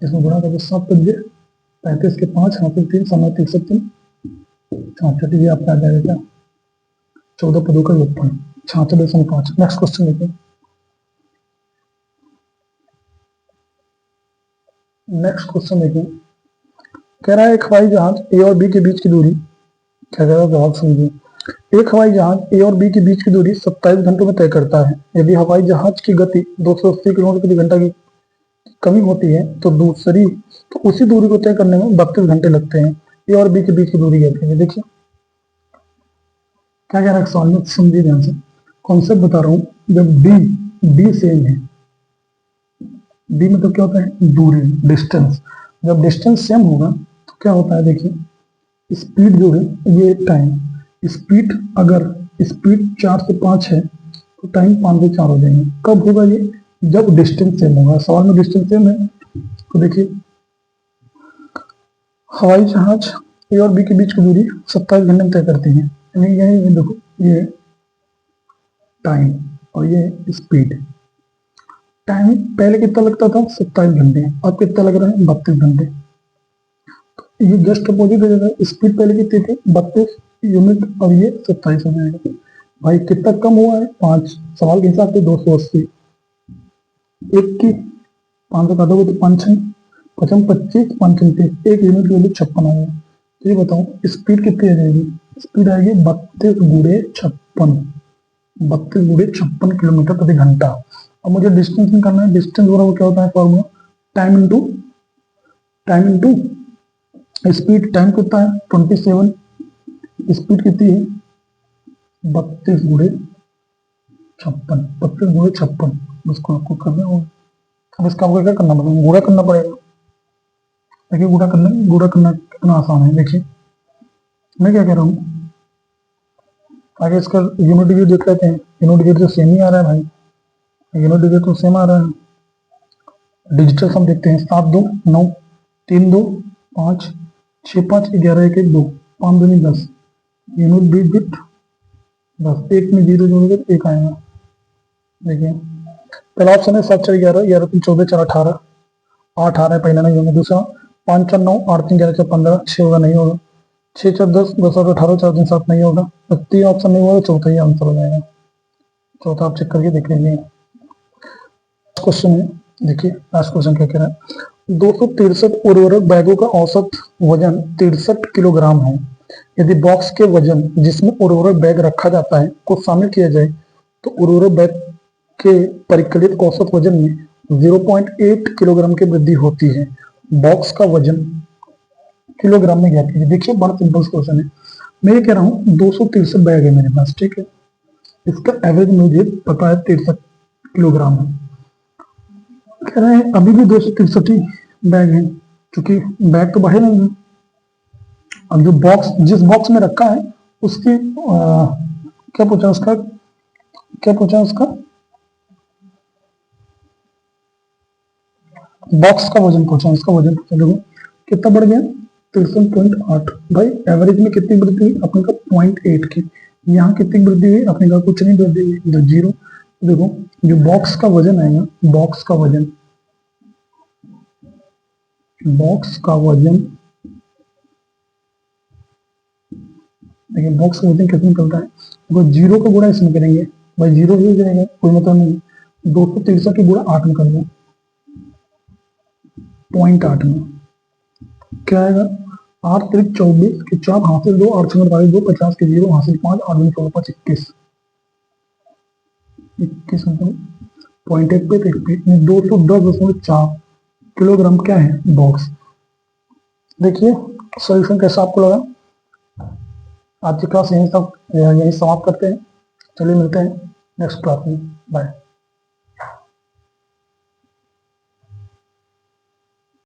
इसमें गुणा करके 7 पंजे 35 के 5 हाथ 3 समय 63 66, ये आपका आ जाएगा क्या 14 पदों का योगफल 66.5। नेक्स्ट क्वेश्चन देखिए, नेक्स्ट क्वेश्चन देखिए, कह रहा है एक हवाई जहाज ए और बी के बीच की दूरी, क्या कह रहा है जवाब समझिए। एक हवाई जहाज ए और बी के बीच की दूरी 27 घंटों में तय करता है। यदि हवाई जहाज की गति 280 किलोमीटर प्रति घंटा की कमी होती है तो उसी दूरी को तय करने में 32 घंटे लगते हैं। ए और बी के बीच की दूरी कहते हैं। देखिए क्या कह रहा है सवाल में, समझिए ध्यान से। कॉन्सेप्ट बता रहा हूं। जब डी सेम है, डी मतलब क्या होता है, दूरी, डिस्टेंस। जब डिस्टेंस सेम होगा तो क्या होता है, देखिए स्पीड जो है, ये टाइम स्पीड, अगर स्पीड 4 से 5 है तो टाइम 5 से 4 हो जाएंगे। कब होगा ये, जब डिस्टेंस सेम होगा। सवाल में डिस्टेंस सेम है तो देखिए हवाई जहाज ए और बी के बीच की दूरी 27 घंटे में तय करती है। यानी ये देखो, ये टाइम और ये स्पीड। टाइम पहले कितना लगता था, 27 घंटे, अब कितना लग रहा है, 32 घंटे। तो ये जस्ट अपोजिट हो जाएगा। स्पीड पहले कितनी थी, 32 यूनिट, और ये 27 हो जाएगा। भाई कितना कम हुआ है, 5। सवाल के हिसाब से 280, एक की 5 से काटोगे तो 5 है, 55, 25, 5, 30, एक यूनिट की वैल्यू 56 आ गया। तो ये बताओ स्पीड कितनी आ जाएगी, स्पीड आएगी 32 गुणे 56, 32 गुणे 56 किलोमीटर प्रति घंटा। अब मुझे डिस्टेंस निकालना है। डिस्टेंस बराबर क्या होता है, formula time into speed. Time कितना है 27, स्पीड कितनी है 32 गुणे 56, 32 गुणे 56। इसको आपको करना होगा। अब इसका आपको क्या करना पड़ेगा, गुणा करना पड़ेगा। देखिए गुणा करना कितना आसान है। देखिए मैं क्या कह रहा हूँ, आगे इसका यूनिट डिजिट देख लेते हैं। यूनिट डिजिट तो सेम ही आ रहा है भाई, यूनिट डिजिट तो सेम आ रहा है। डिजिटल सम देखते हैं, 7 2 9, 3 2 5, 6 5, 11 1 1 2, 5 2 10। यूनिट डिजिट 10, एक में 0 जोड़ोगे तो 1 आएगा। देखिए पहला ऑप्शन है 7 4 11, 11 3 14 4 18, 8 आ रहा है, पहला नहीं होगा। दूसरा 5 4 9, 8 3 11 4 15, 6 होगा, नहीं होगा। 6 4 10, 10 8 18, 4 3 7, नहीं होगा। तो 3 ऑप्शन नहीं होगा, चौथा ही आंसर हो जाएगा। चौथा आप चेक करके देख लीजिए। क्वेश्चन है, देखिए लास्ट क्वेश्चन क्या कह रहा है। 263 उर्वरक बैगों का औसत वजन 63 किलोग्राम है। यदि बॉक्स के वजन जिसमें उर्वरक बैग रखा जाता है को शामिल किया जाए तो उर्वरक बैग के परिकलित औसत वजन में 0.8 किलोग्राम की वृद्धि होती है। बॉक्स का वजन किलोग्राम में ज्ञात कीजिए। देखिए बड़ा सिंपल क्वेश्चन है। मैं ये कह रहा हूँ 263 बैग है मेरे पास, ठीक है। इसका एवरेज मुझे पता है 63 किलोग्राम है। कह रहे हैं अभी भी 263 बैग है, क्योंकि बैग तो बढ़े नहीं है। अब जो बॉक्स, जिस बॉक्स में रखा है उसकी क्या पूछा उसका, बॉक्स का वजन पूछा, इसका वजन पूछा। देखो कितना बढ़ गया, 63.8। भाई एवरेज में कितनी वृद्धि हुई अपने का, 0.8 की। यहाँ कितनी वृद्धि हुई अपने का, कुछ नहीं वृद्धि हुई, इधर 0। देखो जो बॉक्स का वजन आएगा, बॉक्स का वजन देखिए बॉक्स का वजन कितना निकलता है। देखो 0 का गुणा इसमें करेंगे, भाई 0 ही हो जाएगा, कोई मतलब नहीं। 263 की गुणा 8 में कर दो, 0.8 में क्या आएगा, 8 3 24 के 4 हासिल 2, 8 6 22 2, 50 के 0 हासिल 5, 8 2 16 5 21, 21 मतलब 0.1 पे 210.4 किलोग्राम क्या है बॉक्स। देखिए सॉल्यूशन कैसा आपको लगा। आज की क्लास यहीं समाप्त करते हैं। चलिए मिलते हैं नेक्स्ट क्लास में, बाय।